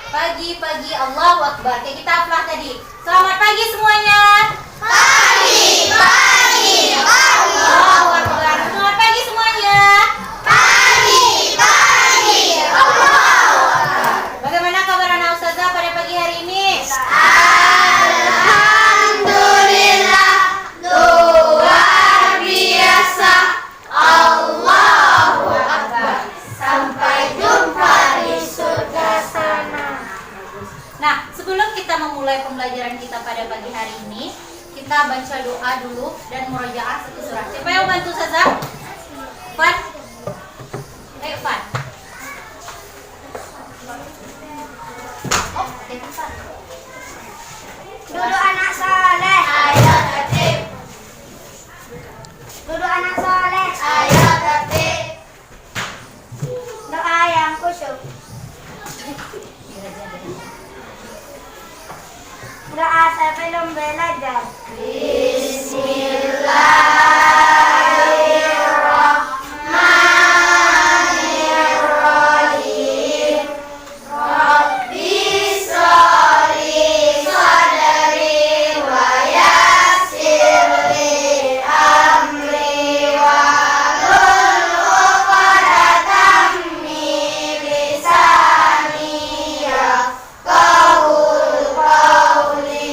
Pagi, Allahu Akbar. Kayak kita hafal tadi. Selamat pagi semuanya. Pagi, Allahu Akbar. Selamat pagi semuanya. Pagi, Allahu Akbar. Bagaimana kabar anak ustazah pada pagi hari ini? Alhamdulillah, luar biasa. Allahu Akbar. Sampai jumpa di surga sana. Nah, sebelum kita memulai pembelajaran kita pada pagi hari ini, kita baca doa dulu dan murojaah satu surat. Siapa yang bantu ustazah? Fan? Ayo Fan. Oh, ada Fan. Duduk anak soleh. Ayo tertib. Duduk anak soleh. Ayo tertib. Doa yang khusyuk. Doa sebelum belajar. Bismillahirrahmanirrahim. Rabbi sholli sadri wa yassir li amri wahlul 'uqdatam min lisani yafqahu qawli.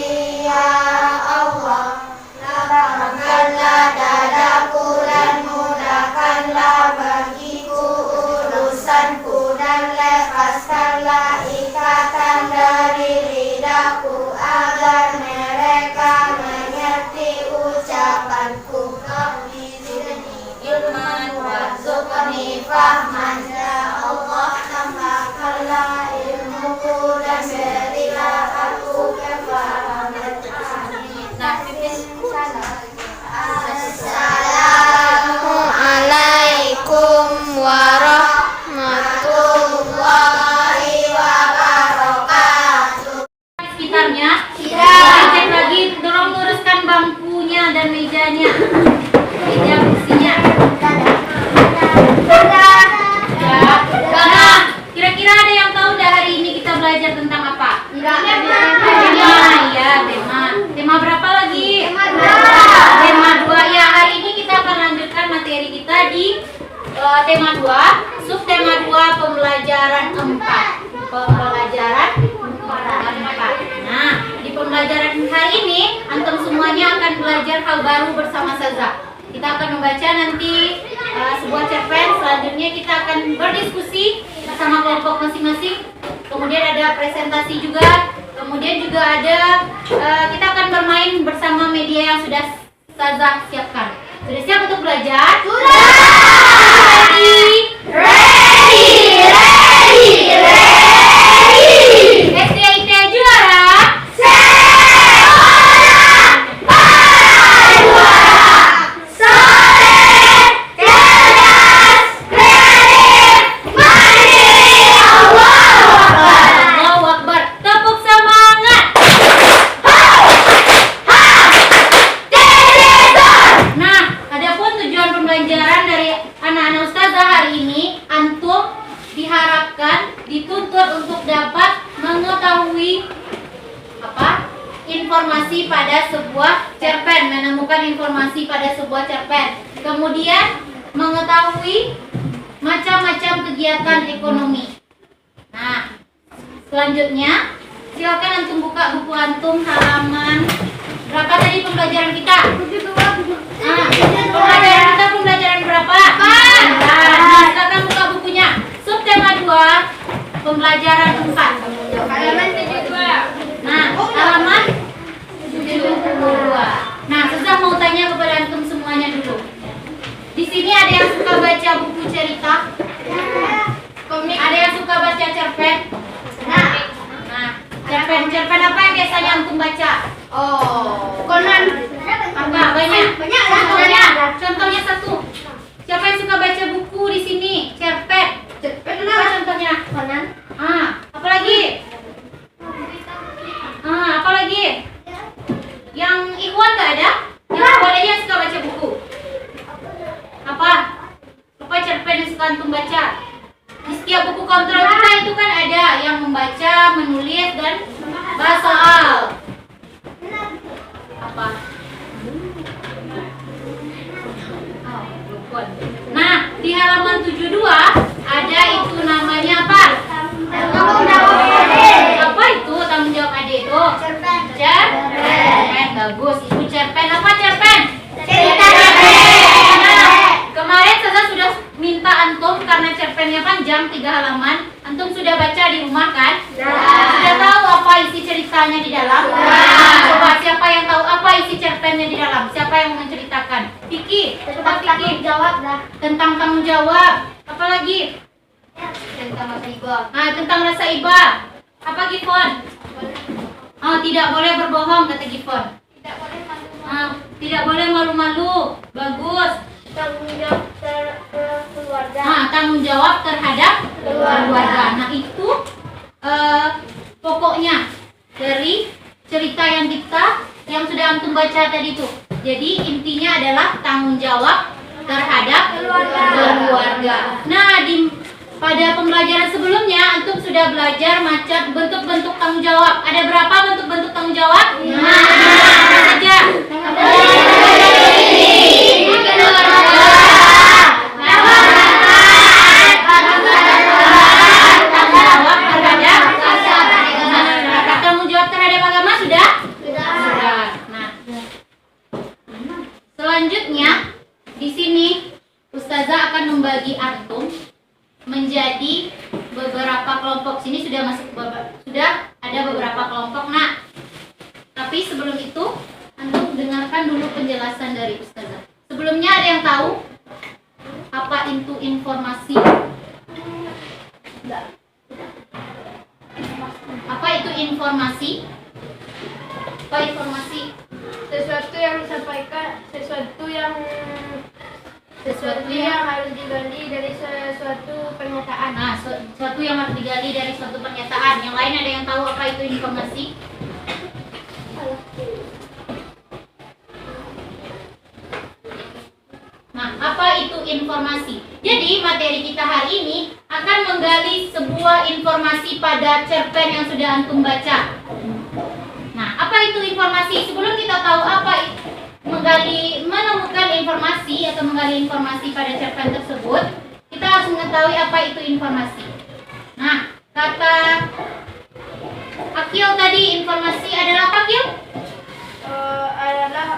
Ya Allah, lapangkanlah dadaku dan mudahkanlah bagiku urusanku, dan lepaskanlah ikatan dari lidahku, agar mereka mengerti ucapanku. Rabbi zidni ilman warzuqni fahman. Ya Allah, tambahkanlah ilmuku dan berilah aku kefahaman. Nah, pipis. Assalamualaikum warahmatullahi wabarakatuh. Sekitarnya. Iya. Cek lagi, tolong luruskan bangkunya dan mejanya. Meja kursinya. Ya. Nah, kira-kira ada yang tahu dah hari ini kita belajar tentang apa? Tema berapa lagi? Tema 2. Ya, hari ini kita akan lanjutkan materi kita di tema 2, subtema 2, pembelajaran 4. Pembelajaran 4. Nah, di pembelajaran hari ini antum semuanya akan belajar hal baru bersama Saza. Kita akan membaca nanti sebuah cerpen. Selanjutnya kita akan berdiskusi bersama kelompok masing-masing. Kemudian ada presentasi juga. Kemudian juga ada kita akan bermain bersama media yang sudah Saza siapkan. Sudah siap untuk belajar? Sudah. Ready? Ready. SDIT juara? Allahu Akbar. Tepuk semangat. Nah, adapun tujuan pembelajaran dari anak-anak ustazah hari ini, antum diharapkan dituntut untuk dapat mengetahui informasi pada sebuah cerpen, menemukan informasi pada sebuah cerpen. Kemudian mengetahui macam-macam kegiatan ekonomi. Nah, selanjutnya silakan antum buka buku antum halaman berapa tadi pembelajaran kita? Pembelajaran kita pembelajaran berapa? Nah, silakan buka bukunya. Subtema 2, pembelajaran 4. Halaman 72. Nah, halaman 72. Nah, Saza mau tanya kepada antum semuanya dulu. Di sini ada yang suka baca buku cerita? Komik. Ada yang suka baca cerpen? Nah, cerpen apa yang biasanya antum baca? Conan. Apa? Banyak. Banyak lah. Contohnya satu. Siapa yang suka baca buku di sini? Cerpen. Apa contohnya? Conan. Apa lagi? Apa lagi? Yang Ikhwan nggak ada? Yang Ikhwan aja yang suka baca buku. Apa cerpen yang suka antum baca? Di setiap buku kontrol kita itu kan ada yang membaca, menulis, dan basoal. Apa? Nah, di halaman 72 ada itu namanya apa? Tanggung jawab adik. Apa itu tanggung jawab adik itu? Cerpen. Cerpen. Bagus. Ibu cerpen apa cerpen? Cerita cerpen. Nah, kemarin saya sudah minta antum karena cerpennya panjang 3 halaman. Antum sudah baca di rumah kan? Sudah tahu apa isi ceritanya di dalam? Nah, coba siapa yang tahu apa isi cerpennya di dalam? Siapa yang menceritakan? Vicky, coba Vicky. Jawab dah. Tentang tanggung jawab. Apa lagi? Tentang masa iba. Nah, tentang rasa iba. Apa Gifon? Oh, tidak boleh berbohong kata Gifon. Tidak boleh malu-malu. Ah, tidak boleh malu-malu. Bagus. Tanggung jawab keluarga. Nah, tanggung jawab terhadap keluarga. Nah, itu pokoknya dari cerita yang sudah antum baca tadi itu. Jadi intinya adalah tanggung jawab terhadap keluarga. Nah, pada pembelajaran sebelumnya antum sudah belajar macam bentuk-bentuk tanggung jawab. Ada berapa bentuk-bentuk tanggung jawab? Apa saja? Tanggung jawab terhadap agama sudah? Sudah. Nah, selanjutnya di sini Ustazah akan membagi antum menjadi beberapa kelompok. Sini sudah ada beberapa kelompok. Nah, tapi sebelum itu antum dengarkan dulu penjelasan dari Ustazah. Sebelumnya ada yang tahu apa itu informasi? Apa itu informasi? Apa informasi? Sesuatu yang disampaikan, sesuatu yang harus digali dari sesuatu pernyataan. Nah, sesuatu yang harus digali dari suatu pernyataan. Yang lain ada yang tahu apa itu informasi? Nah, apa itu informasi? Jadi, materi kita hari ini akan menggali sebuah informasi pada cerpen yang sudah antum baca. Nah, apa itu informasi? Sebelum kita tahu apa menemukan informasi atau menggali informasi pada cerpen tersebut, kita harus mengetahui apa itu informasi. Nah, kata Akil tadi, informasi adalah apa, Akil? Adalah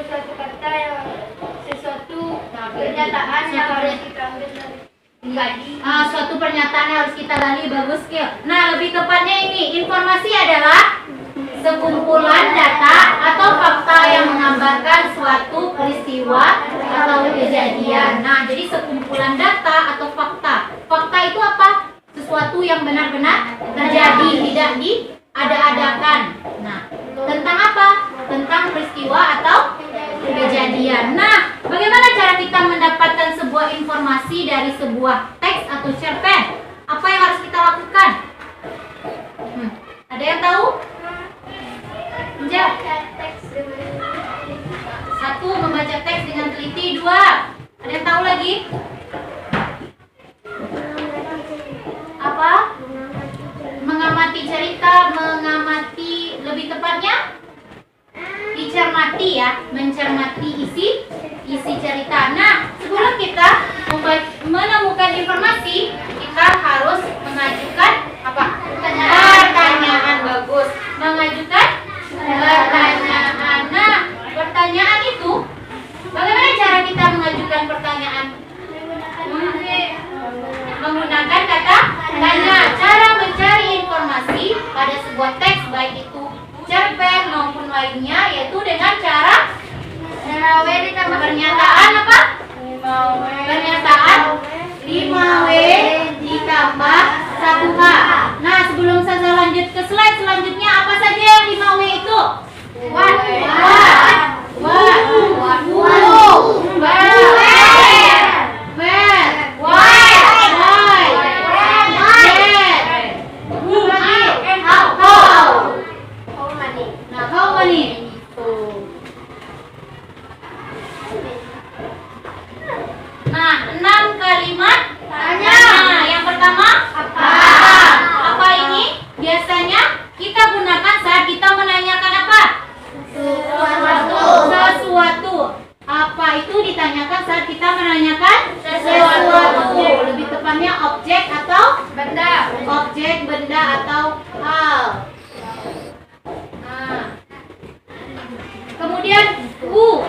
suatu kata yang sesuatu pernyataan yang harus kita ambil dari Suatu pernyataan yang harus kita gali. Bagus, Kil. Nah, lebih tepatnya ini, informasi adalah sekumpulan data atau fakta yang menggambarkan suatu peristiwa atau kejadian. Nah, jadi sekumpulan data atau fakta. Fakta itu apa? Sesuatu yang benar-benar terjadi, tidak diada-adakan. Nah, tentang apa? Tentang peristiwa atau kejadian. Nah, bagaimana cara kita mendapatkan sebuah informasi dari sebuah teks atau cerpen? Apa yang harus kita lakukan? Ada yang tahu? Satu, membaca teks dengan teliti. Dua, ada yang tahu lagi? Apa? Mengamati cerita, mengamati, lebih tepatnya dicermati ya, mencermati isi cerita. Nah, sebelum kita menemukan informasi, kita harus mengajukan apa? Pertanyaan. Bagus. Mengajukan pertanyaan. Nah, pertanyaan itu bagaimana cara kita mengajukan pertanyaan? Menggunakan kata tanya. Cara mencari informasi pada sebuah teks, baik itu cerpen maupun lainnya, yaitu dengan cara pernyataan apa? Pernyataan 5W ditambah 1H. Nah, sebelum saya lanjut ke slide selanjutnya, apa saja yang 5W itu? Nah, 6 kalimat tanya. Nah, atau Benda. objek, benda atau hal. Nah. Kemudian who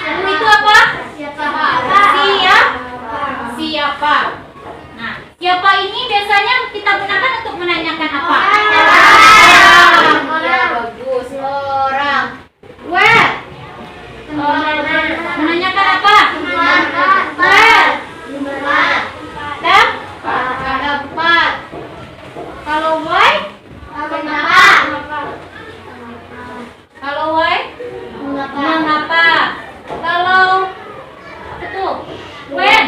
itu apa? Siapa. Nah, siapa ini biasanya kita gunakan untuk menanyakan apa? Ya, bagus. Orang. Where? Menanyakan apa? Where? Tempat. Kalau why? Kalau why? Mengapa? Kalau betul. When?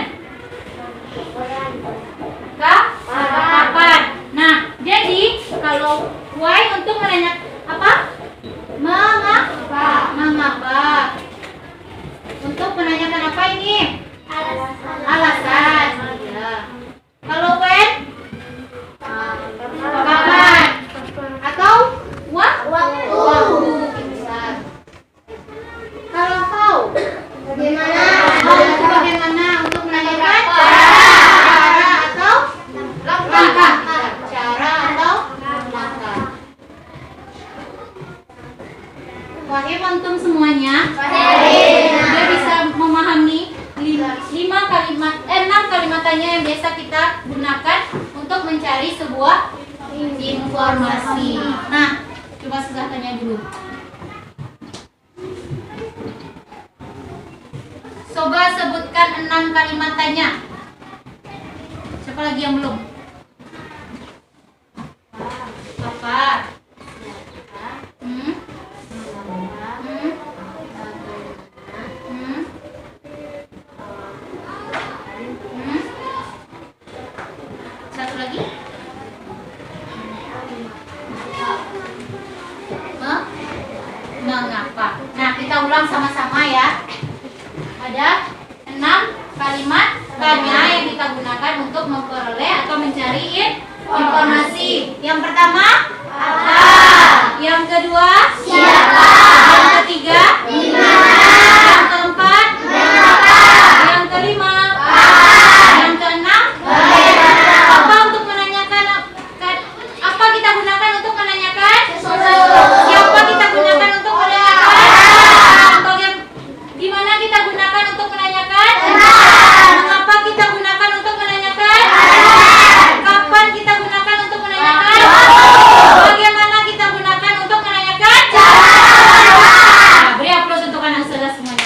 Kapan? Nah, jadi kalau why untuk menanyakan apa? Mengapa? Untuk menanyakan apa ini? Alasan. Ya. Kalau when? Kapan? Atau waktu. Bisa. Kalau how? How itu bagaimana? Untuk menanyakan cara atau langkah. Cara atau langkah. Wahim antum semuanya. Dia bisa memahami 6 kalimat tanya yang biasa kita gunakan untuk mencari sebuah informasi. Nah, coba sudah tanya dulu. Coba sebutkan 6 kalimat tanya. Siapa lagi yang belum? Apa? Satu lagi? Mengapa? Nah, kita ulang sama-sama ya. Ada 6 kalimat tanya yang kita gunakan untuk memperoleh atau mencari informasi. Yang pertama, apa? Yang kedua, siapa? Yang ketiga, di mana? Yang keempat, mengapa? Yang kelima, apa? Yang keenam, bagaimana? Apa untuk menanyakan? Apa kita gunakan untuk menanyakan? Siapa kita gunakan untuk menanyakan? Di mana kita gunakan untuk menanyakan? Mengapa kita gunakan untuk menanyakan? Kapan kita gunakan untuk menanyakan? Bagaimana kita gunakan untuk menanyakan? Nah, beri aplaus untuk anak saudara semuanya.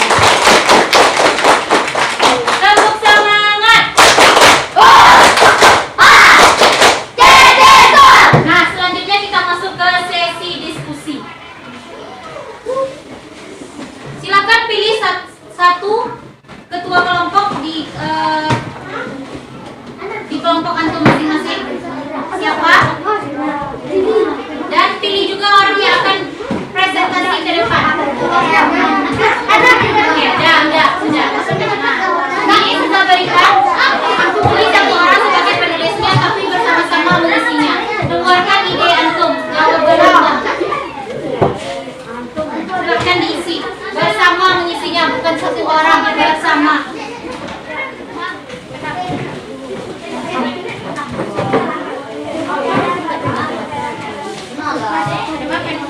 Tepuk semangat. Nah, selanjutnya kita masuk ke sesi diskusi. Silakan pilih satu ketua kelompok di kelompok antum masing-masing. Siapa? Dan pilih juga orang yang akan presentasi ke depan. Oke, sudah. Nah, ini kita berikan. Pilih satu orang sebagai penulisnya, tapi bersama-sama mengisinya. Keluarkan ide antum yang berbeda. Silakan diisi bersama mengisinya, bukan satu orang, bersama.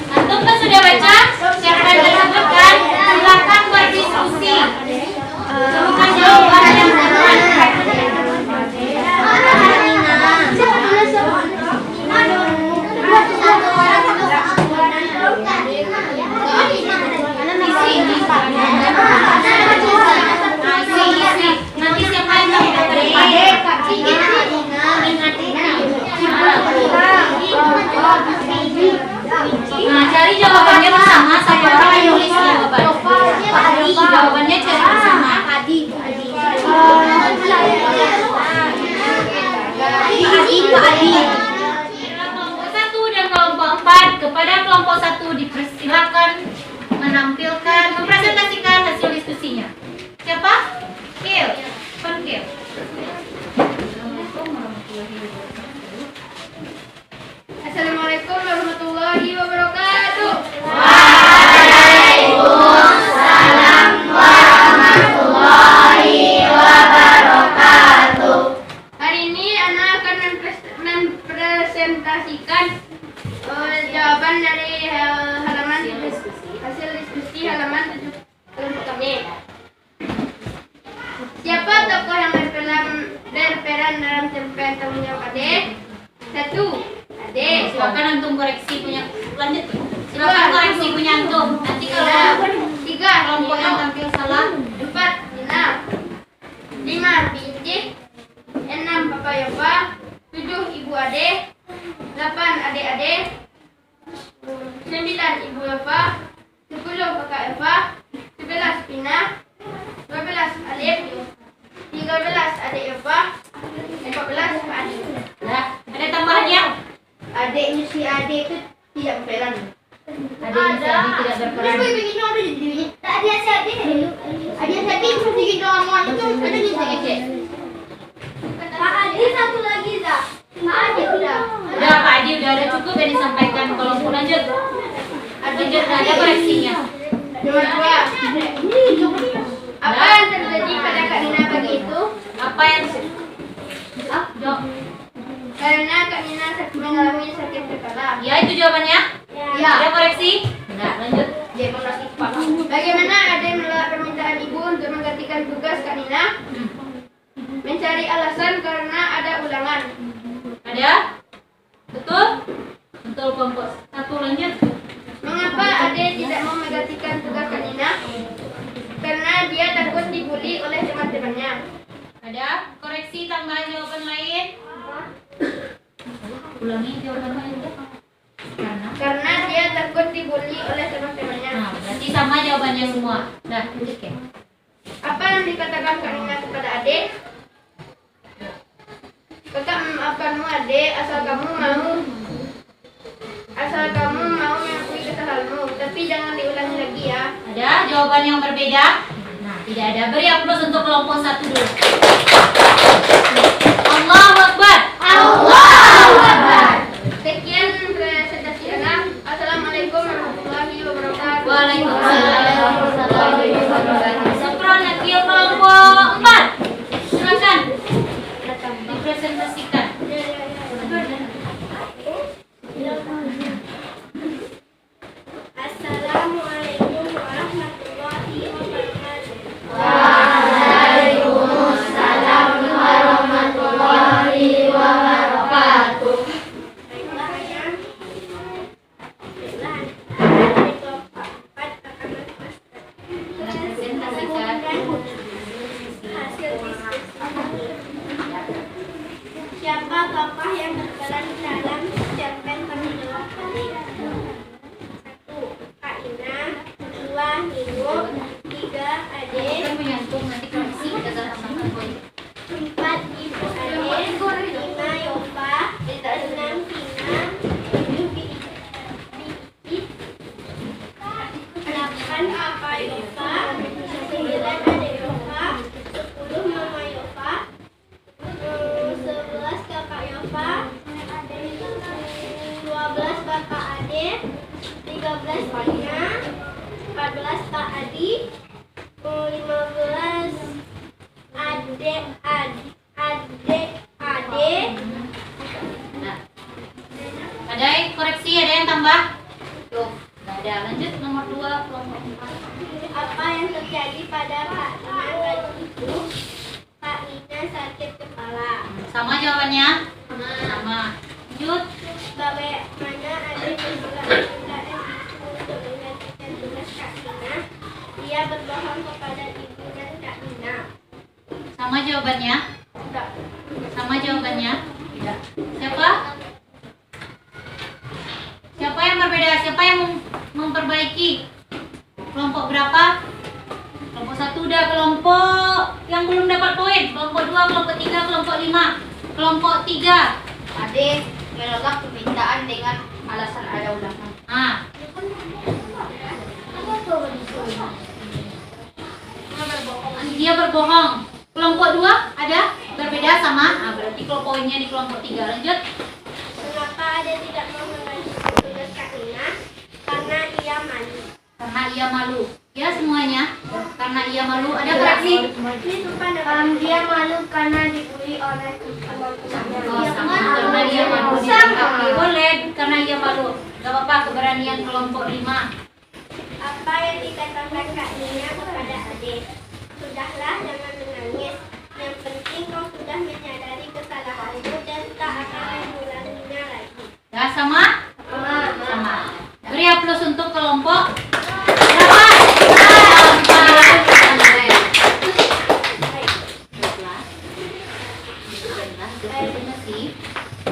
Antum kan sudah baca siapa yang disebutkan? Silakan berdiskusi. Sebutkan jawaban yang benar. Nanti siapa yang Nah, cari jawabannya bersama. Satu orang yang nulis jawaban. Jawabannya cari bersama. Kelompok 1 dan kelompok 4. Kepada kelompok 1 dipersilakan menampilkan, mempresentasikan hasil diskusinya. Siapa? Kil. Kil. Assalamualaikum warahmatullahi wabarakatuh. Waalaikumsalam warahmatullahi wabarakatuh. Hari ini anak akan presentasikan jawaban dari halaman hasil diskusi halaman 7 kelompok kami. Siapa tokoh yang berperan dalam cerpen tanggung jawab Ade? 1. Ade. Silakan antum koreksi punya. Lanjut. Silakan koreksi punya antum. Nanti kalau 3. kelompok yang tampil salah. 4. Nina. 5. Bintik. 6. Papa Yopa. 7. Ibu Ade. 8. Adik-adik. 9. Ibu Yopa. 10. Kakak Yopa. 11. Pina. 12. Alif. 13. Adik Yopa. 14. Pak Adi. Nah, ada tambahannya? Adiknya si Ade itu tidak berperan. Adiknya si Adi tidak berperan. Terus begini ada di sini. Tak ada si Ade. Ada si Ade cuma sedikit doang itu ada di sini. Pak Adi satu lagi tak? Pak Adi udah. Udah Pak Adi udah ada cukup yang disampaikan. Kalau mau lanjut. Lanjut ada koreksinya. Nomor 2. Apa yang terjadi pada Kak Nina pagi itu? Apa yang Jok. Karena Kak Nina mengalami sakit kepala. Ya itu jawabannya. Ya. Ada koreksi? Enggak, lanjut. Bagaimana Ade menolak permintaan ibu untuk menggantikan tugas Kak Nina? Mencari alasan karena ada ulangan. Ada? Betul? Betul kelompok 1 lanjut. Mengapa Ade tidak mau menggantikan tugas Kak Nina? Karena dia takut dibully oleh teman-temannya. Ada? Koreksi tambahan jawaban lain? Ulangi jawaban lain. Karena dia takut dibully oleh teman-temannya. Nah, berarti sama jawabannya semua. Dah, lanjut ya. Apa yang dikatakan Kak Nina kepada Ade? Kakak memaafkanmu Ade asal kamu mau mengakui kesalahanmu, tapi jangan diulangi lagi ya. Ada jawaban yang berbeda? Nah, tidak ada. Beri aplaus untuk kelompok 1 dulu. Allahu Akbar. Allahu Akbar. Sekian presentasi anak. Assalamualaikum warahmatullahi wabarakatuh. Waalaikumsalam warahmatullahi wabarakatuh. Sempron lagi kelompok 4. Silakan dipresentasikan. Assalamualaikum warahmatullahi wabarakatuh. Waalaikumsalam warahmatullahi wabarakatuh. Siapa tokoh yang berperan dalam cerpen tanggung jawab Ade? 1. Kak Ina. 2. Nino. 3. Ade. Kan menyambung nanti koreksi kita sama-sama poin. 4. Ibu Ade. 5. Yopa. 6. Tina. 7. Bicit. 8. Papa Yopa. 9. Ade Yopa. 10. Mama Yopa. 11. Kakak Yopa. 12. Bapak Ade. 13. Tina. 14. Pak Adi. 15. Adek Ade. Nah. Ada yang koreksi, ada yang tambah? Tuh, nggak ada. Lanjut nomor 2 kelompok 4. Apa yang terjadi pada Kak Ina pagi itu? Kak Ina sakit kepala. Sama jawabannya? Sama. Lanjut. Bagaimana Ade menolak permintaan ibu untuk menggantikan tugas Kak Ina? Dia berbohong kepada ibu dan Kak Ina. Sama jawabannya? Tidak. Sama jawabannya? Tidak. Siapa? Siapa yang berbeda? Siapa yang memperbaiki? Kelompok berapa? Kelompok 1 udah. Kelompok yang belum dapat poin. Kelompok 2, kelompok 3, kelompok 5. Kelompok 3. Ade menolak permintaan dengan alasan ada ulangan. Ah, dia berbohong. Kelompok 2 ada berbeda sama. Ah, berarti kalau poinnya di kelompok 3. Lanjut. Mengapa Ade tidak mau menggantikan tugas Kak Ina? Karena ia malu. Karena ia malu. Ya semuanya. Karena ia malu. Ada koreksi? Dia malu karena dibully oleh teman-temannya. Oh, sama. Karena dia malu. Sama keberanian kelompok 5. Apa yang dikatakan Kak Nina kepada adik? Sudahlah, jangan menangis. Yang penting kau sudah menyadari kesalahanmu dan tak akan mengulanginya lagi. Ya, sama? Sama. Beri aplaus untuk kelompok berapa? 4.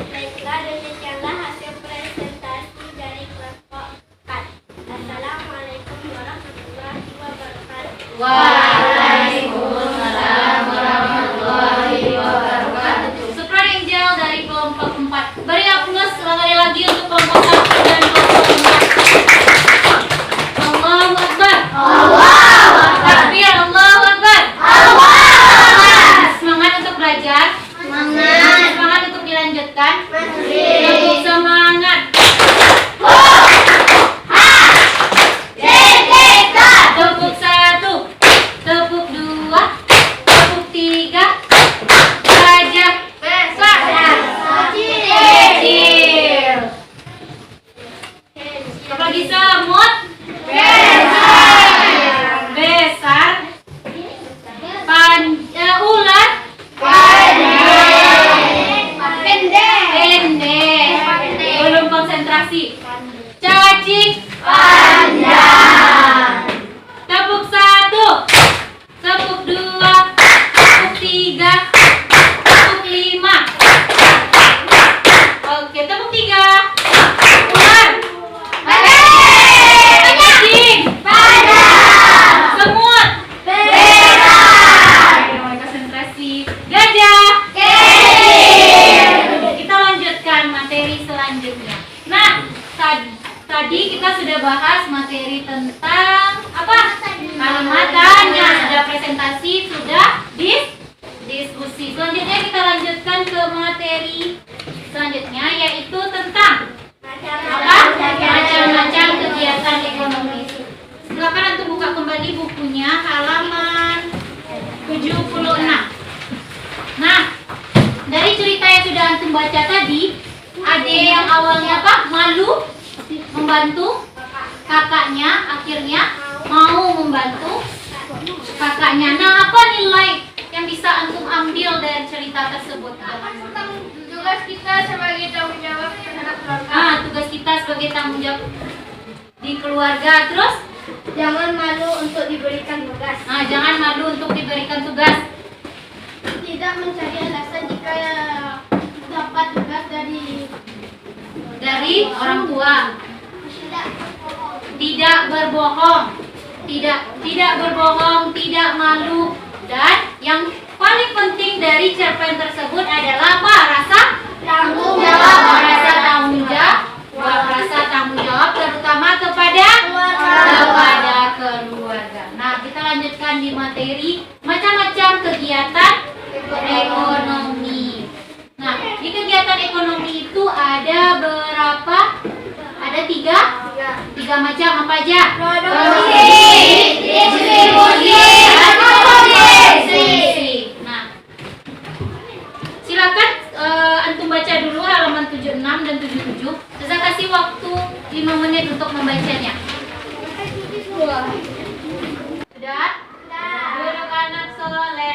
Baiklah, demikianlah hasil presentasi dari kelompok 4. Assalamualaikum warahmatullahi wabarakatuh. Waalaikumsalam warahmatullahi wabarakatuh. Super Angel dari kelompok 4. Beri aplaus sekali lagi untuk kelompok 1 dan kelompok 4. Allahu Akbar. Allahu Akbar. Takbir, Allahu Akbar. Allahu Akbar. Semangat untuk belajar. Semangat untuk dilanjutkan. Untuk semangat. Tepuk 1, tepuk 2, tepuk 3. Gajah besar, kecil. Apa lagi semut? Besar. Ular. Pendek. Belum konsentrasi. Cacing. Tepuk 1, tepuk 2, tepuk 3, tepuk 5. Oke, tepuk 3. Ular. Cacing. Semut. Konsentrasi. Gajah. Kita lanjutkan materi selanjutnya. Nah, tadi kita sudah bahas materi tentang apa? Kalimatan, yang sudah presentasi, sudah diskusi. Selanjutnya kita lanjutkan ke materi selanjutnya, yaitu tentang apa? Macam-macam kegiatan ekonomi. Silakan untuk buka kembali bukunya halaman 76. Nah, dari cerita yang sudah antum baca tadi, ada yang awalnya apa? Malu membantu kakaknya, akhirnya mau membantu kakaknya. Nah, apa nilai yang bisa antum ambil dari cerita tersebut? Tugas kita sebagai tanggung jawab terhadap keluarga. Nah, tugas kita sebagai tanggung jawab di keluarga. Terus? Jangan malu untuk diberikan tugas. Nah, jangan malu untuk diberikan tugas. Tidak mencari alasan jika dapat tugas Dari orang tua. Tidak berbohong. Tidak berbohong, tidak malu. Dan yang paling penting dari cerpen tersebut adalah apa? Rasa tanggung jawab. Rasa tanggung jawab. Rasa tanggung jawab terutama kepada keluarga. Nah, kita lanjutkan di materi macam-macam kegiatan ekonomi. Nah, di kegiatan ekonomi itu ada berapa? Ada tiga macam, apa aja? Produksi, distribusi, akomodasi. Nah, silakan antum baca dulu halaman 76 dan 77. Saya kasih waktu 5 menit untuk membacanya. Sudah? Duduk anak soleh.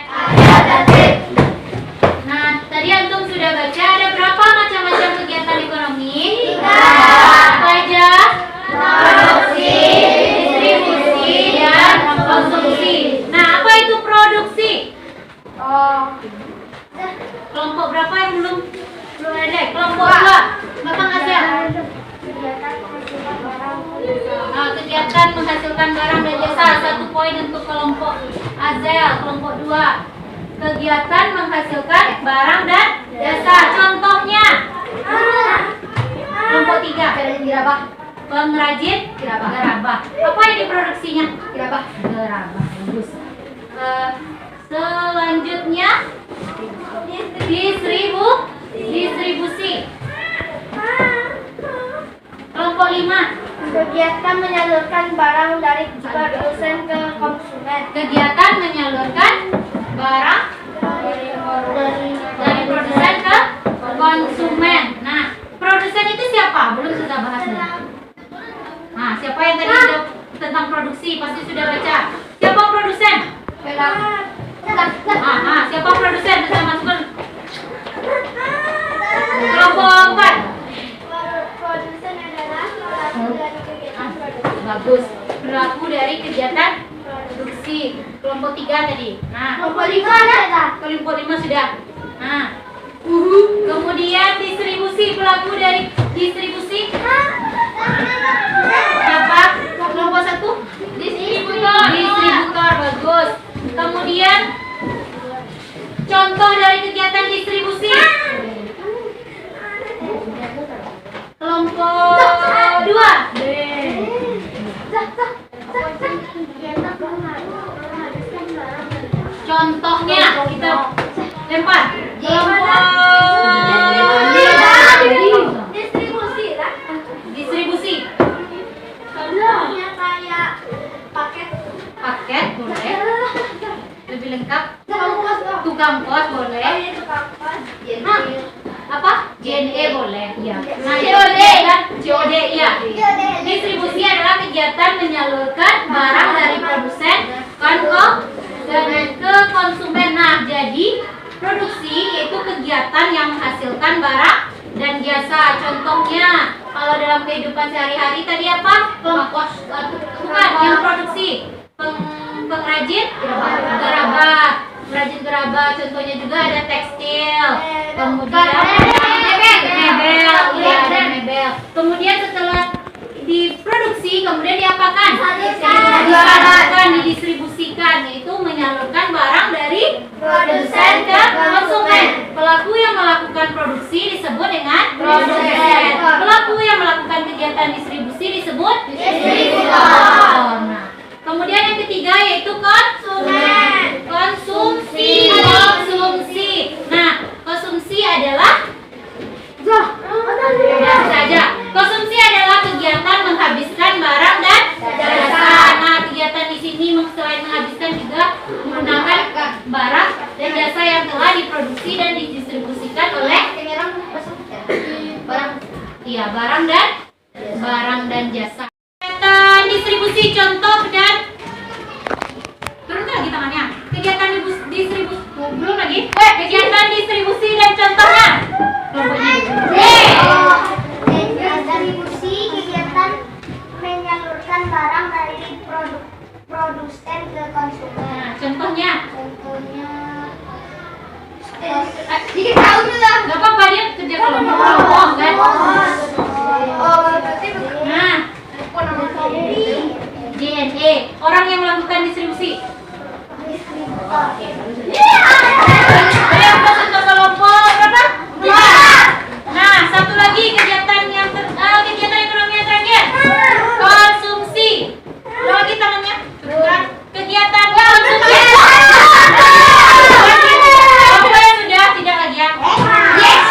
Nah, tadi antum sudah baca ada berapa macam-macam kegiatan ekonomi? 3. Apa aja? Produksi, distribusi, dan konsumsi. Nah, apa itu produksi? Kelompok berapa yang belum ada? Kelompok 2. Bapak Azel. Kegiatan menghasilkan barang dan jasa. 1 poin untuk kelompok Azel. Kelompok 2. Kegiatan menghasilkan barang dan jasa. Contohnya. Kelompok 3. Pengrajin gerabah. Apa yang diproduksinya? Gerabah. Bagus. Selanjutnya distribusi. Kelompok 5. Kegiatan menyalurkan barang dari produsen ke konsumen. Kegiatan menyalurkan barang dari produsen ke konsumen. Nah, produsen itu siapa? Belum kita bahas nih. siapa yang tadi jawab tentang produksi? Pasti sudah baca. Siapa produsen? Siapa produsen? Bisa masukkan. Kelompok 4. Produsen adalah pelaku dari kegiatan produksi. Bagus. Pelaku dari kegiatan produksi. Kelompok 3 tadi. Nah, Kelompok 5 ada. kelompok 5 sudah. Nah, kemudian distribusi, pelaku dari distribusi. Siapa? Kelompok 1. Distributor, bagus. Kemudian contoh dari kegiatan distribusi. Kelompok 2. Contohnya kita lempar. Distribusi. Contohnya kayak paket Paket boleh. Lebih lengkap. Tukang pos boleh. Apa? JNE boleh. Iya. Nah, COD ya. Distribusi adalah kegiatan menyalurkan barang dari produsen ke konsumen. Nah, jadi produksi yaitu kegiatan yang menghasilkan barang dan jasa. Contohnya, kalau dalam kehidupan sehari-hari tadi apa? Bukan, yang produksi. Pengrajin gerabah. Pengrajin gerabah. Contohnya juga ada tekstil. Kemudian mebel. Kemudian setelah diproduksi, kemudian diapakan? Disalurkan, didistribusikan, yaitu menyalurkan barang dari produsen ke konsumen. Pelaku yang melakukan produksi disebut dengan produsen. Pelaku yang melakukan kegiatan distribusi disebut distributor. Nah, kemudian yang ketiga yaitu konsumen. Konsumsi. Nah, konsumsi adalah saja. Konsumsi adalah kegiatan menghabiskan barang dan jasa. Nah, kegiatan di sini selain menghabiskan juga menggunakan barang dan jasa yang telah diproduksi dan didistribusikan oleh barang dan jasa. Kegiatan distribusi contoh dan turun lagi tangannya. Kegiatan distribusi belum lagi. Kegiatan distribusi dan contohnya. Distribusi kegiatan menyalurkan barang dari produsen ke konsumen. Nah, contohnya. Jadi tahu juga. Gak apa-apa, dia kerja kelompok kan? Nah, JNE, orang yang melakukan distribusi. Ayo masuk ke kelompok berapa? 5. Nah, satu lagi kegiatan ekonomi yang terakhir. Konsumsi. Udah lagi tangannya. Turunkan. Kegiatan konsumsi. Apa yang sudah? Tidak lagi ya? Yes.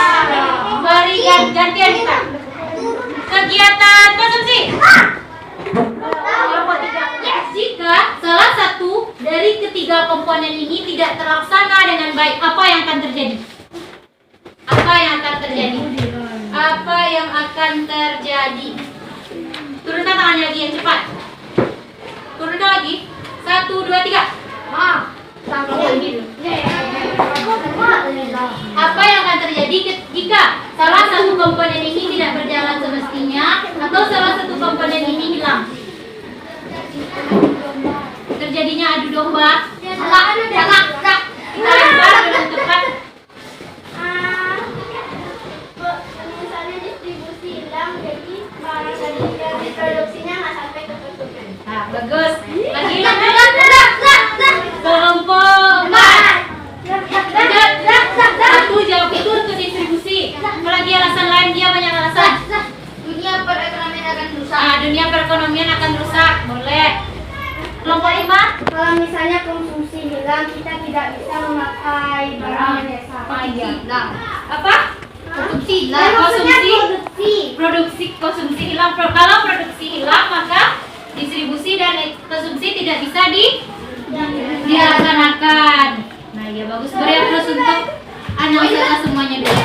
Mari gantian kita. Kegiatan konsumsi. Kelompok 3. Yes. Jika salah satu dari ketiga komponen ini tidak terlaksana dengan baik, apa yang akan terjadi? Apa yang akan terjadi? Turunkan tangannya lagi yang cepat. Turunkan lagi. 1, 2, 3. Apa yang akan terjadi jika salah satu komponen ini tidak berjalan semestinya atau salah satu komponen ini hilang? Terjadinya adu domba. Kita lempar dengan cepat. Misalnya distribusi hilang, jadi barang dari produksinya nggak sampai ke konsumen. Nah, bagus. Lagi kelompok 4. Satu jawab itu untuk distribusi. Apalagi alasan lain, dia banyak alasan. Dunia perekonomian akan rusak. Dunia perekonomian akan rusak. Boleh. Kelompok 5. Kalau misalnya konsumsi hilang, kita tidak bisa memakai barang dan jasa. Apa? Konsumsi konsumsi hilang. Kalau produksi hilang, maka distribusi dan konsumsi tidak bisa dilaksanakan. Nah, ya bagus. Beri aplaus untuk anak-anak semuanya dulu.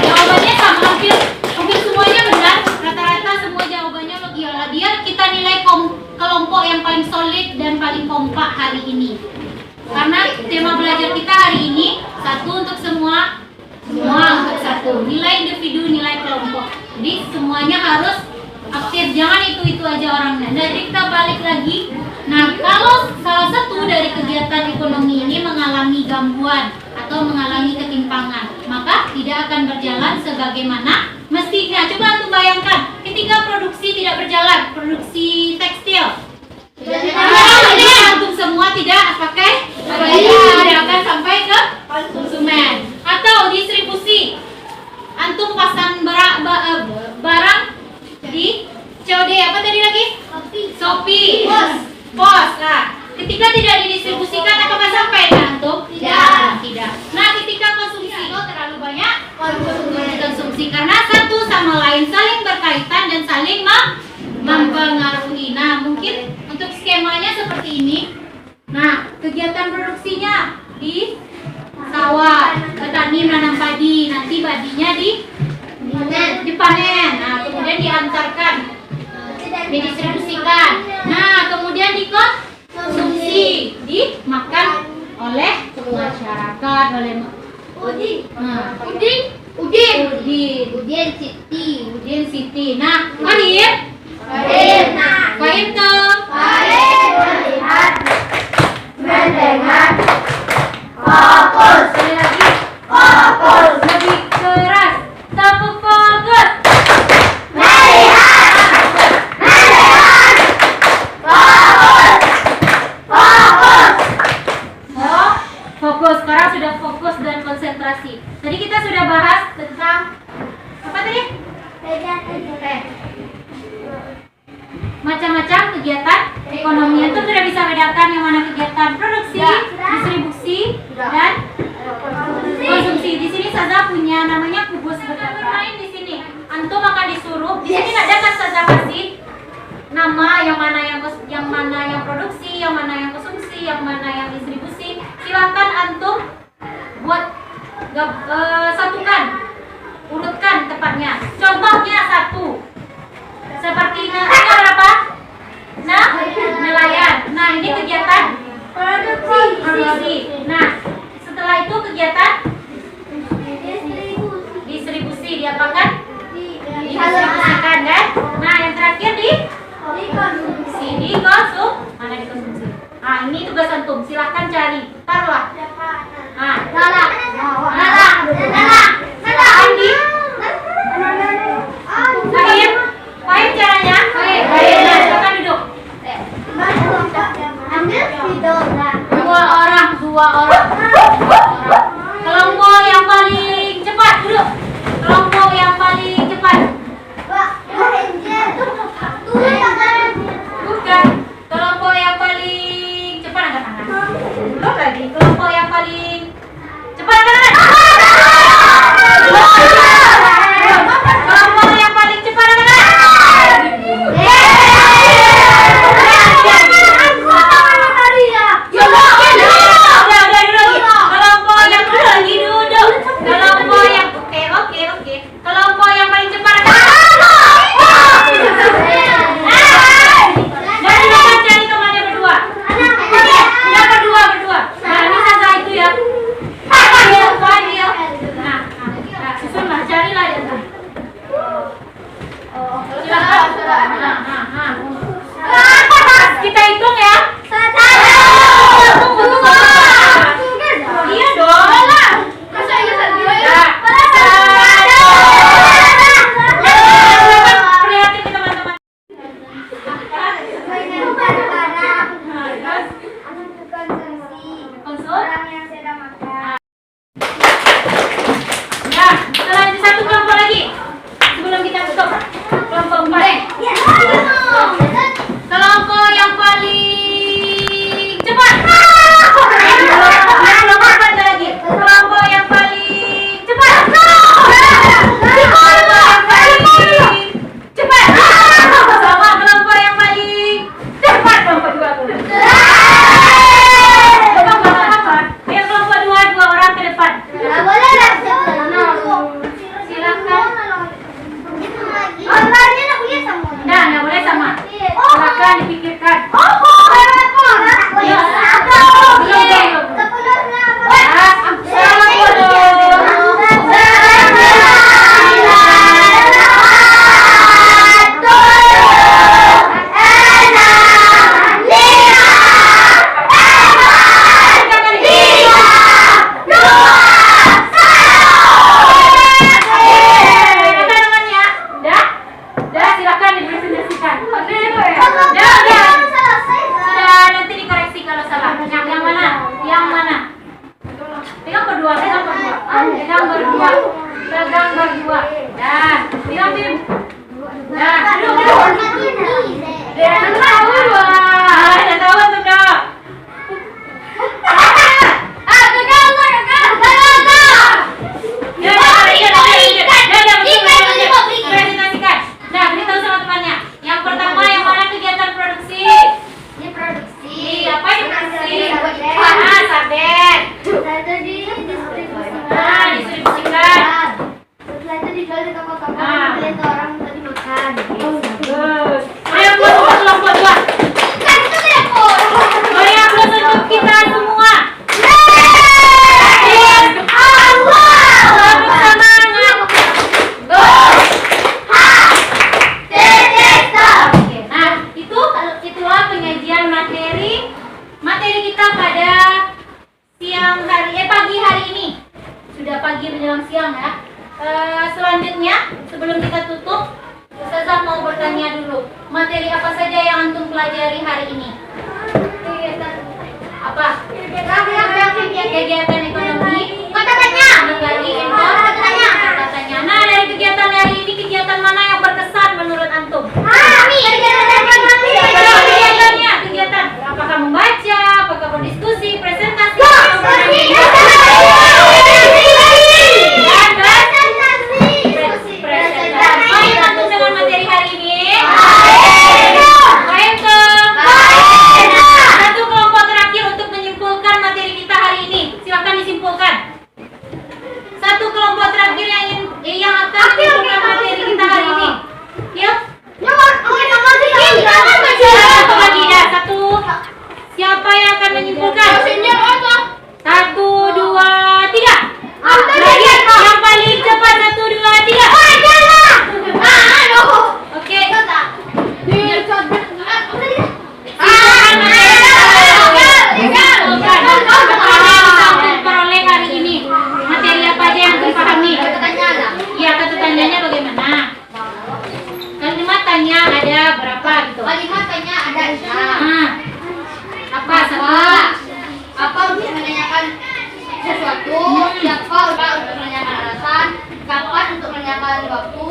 Jawabannya sama, hampir semuanya benar. Rata-rata semua jawabannya lagi individu, nilai kelompok. Jadi semuanya harus aktif, jangan itu aja orangnya. Jadi kita balik lagi. Nah, kalau salah satu dari kegiatan ekonomi ini mengalami gangguan atau mengalami ketimpangan, maka tidak akan berjalan sebagaimana mestinya. Coba untuk bayangkan, ketika produksi tidak berjalan, produksi tekstil, untuk semua tidak pakai, tidak akan sampai ke konsumen. Atau distribusi, antum pasang barang di COD apa tadi lagi? Shopee. Pos. Nah, ketika tidak didistribusikan apakah sampai ke antum? Tidak. Nah, ketika konsumsi terlalu banyak konsumsi karena satu sama lain saling berkaitan dan saling mempengaruhi. Nah, mungkin untuk skemanya seperti ini. Nah, kegiatan produksinya di sawah, petani menanam padi, nanti padinya dipanen. Nah, kemudian diantarkan, didistribusikan. Nah, kemudian dikonsumsi, dimakan oleh masyarakat, oleh Udin Siti. Nah, Fahim tuh melihat, mendengar, fokus. Sekali lagi, fokus. Lebih keras, tepuk fokus. Fokus, sekarang sudah fokus dan konsentrasi. Tadi kita sudah bahas tentang apa tadi? Macam-macam kegiatan ekonomi. Itu sudah bisa bedakan yang mana kegiatan produksi, distribusi, dan konsumsi. Di sini Saza punya namanya kubus bermain di sini. Antum akan disuruh. Di sini ada kan Saza kasih nama yang mana yang produksi, yang mana yang konsumsi, yang mana yang distribusi. Silakan antum buat satukan, urutkan tepatnya. Contohnya satu, seperti berapa? Nah, nelayan. Nah, ini kegiatan produksi. Nah, setelah itu kegiatan distribusi. Diapakan? Didistribusikan kan? Nah, yang terakhir dikonsumsi. Mana dikonsumsi? Nah, ini tugas antum. Silahkan cari. Taruhlah. Nah, Paham caranya? Nah, silakan duduk. Dua orang. Kelompok yang paling cepat duduk. Kelompok yang paling cepat. Bukan. Kelompok yang paling cepat angkat tangan. Belum lagi. Kelompok yang paling cepat angkat tangan. Kelompok yang paling cepat angkat tangan. Kelompok yang paling cepat angkat tangan. Berdua. Nah, ini Saza itu ya. Fadil. Nah, susunlah, carilah ya. Silakan. Kita hitung ya. Iya dong. Prihatin ke teman-teman. Ya, setelah itu satu kelompok lagi. Sebelum kita tutup, kelompok 4. Kelompok yang paling cepat. Kelompok 4 lagi. Kelompok yang paling cepat. Kelompok yang paling cepat. Sama kelompok yang paling cepat. Kelompok 2. Yang kelompok 2 orang ke depan. Silakan. Orangnya nak punya sama. berdua. Dah, diam. Dah, duduk. Dah tahu tuh dah. Nah, beritahu sama temannya. Yang pertama, yang mana kegiatan produksi? Ini produksi. Apa ini produksi? Sarden. Nah, distribusikan. Setelah itu dijual di toko-toko dan beli ke orang untuk dimakan. Bagus. Ayo kelompok dua. Kan itu kelompok. Yang untuk kita semua. Itulah penyajian materi kita pada pagi hari ini. Sudah pagi menjelang siang ya. Selanjutnya sebelum kita tutup, Ustazah mau bertanya dulu, materi apa saja yang antum pelajari hari ini? Apa? Kegiatan ekonomi, menggali info, katanya. Nah, dari kegiatan hari ini, kegiatan mana yang berkesan menurut antum? Kegiatan apakah membaca, apakah berdiskusi, presentasi, baik antum dengan materi hari ini. Baik dong. Satu kelompok terakhir untuk menyimpulkan materi kita hari ini. Silakan disimpulkan. Satu kelompok terakhir yang akan menyimpulkan materi kita hari ini. Yuk. Satu lagi dah, satu. Siapa yang akan menyimpulkan? 1, 2, 3. Yang paling cepat 1, 2, 3. Oke. Peroleh hari ini. Materi apa aja yang dipahami? Iya, kata tanyanya bagaimana? Kalimat tanya ada berapa gitu? Apa satu? Apa untuk menanyakan sesuatu? Siapa untuk menanyakan alasan? Kapan untuk menanyakan waktu?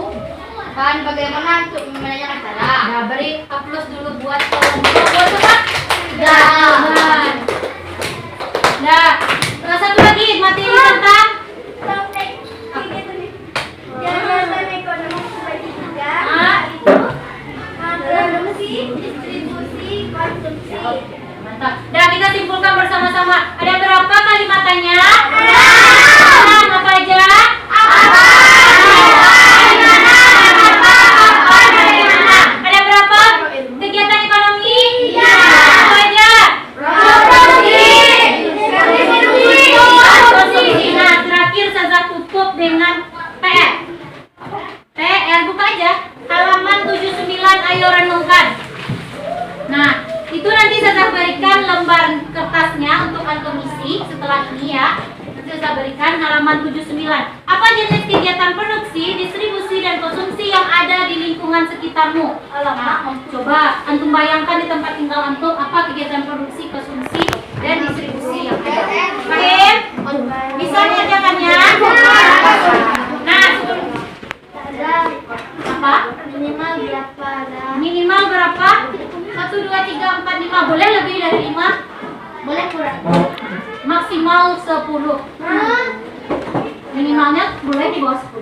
Dan bagaimana untuk menanyakan cara? Nah, beri aplaus dulu buat kelompok cepat. Nah, satu lagi materi tentang produksi, distribusi, konsumsi. mantap. Dan kita simpulkan bersama-sama. Ada berapa kalimat tanya? Apa aja? Ada berapa? Kegiatan ekonomi? Apa aja? Nah, terakhir saya tutup dengan PR. PR buka aja. Halaman 79, ayo renungkan. Nah, itu nanti saya berikan lembar kertasnya untuk antum isi setelah ini ya. Nanti saya berikan halaman 79. Apa jenis kegiatan produksi, distribusi, dan konsumsi yang ada di lingkungan sekitarmu? Nah, coba antum bayangkan di tempat tinggal antum apa kegiatan produksi, konsumsi, dan distribusi yang ada. Paham? Bisa mengerjakannya? Nah, apa? Minimal berapa? 1, 2, 3, 4, 5. Boleh lebih dari 5? Boleh kurang? Maksimal 10. Minimalnya boleh di bawah 10.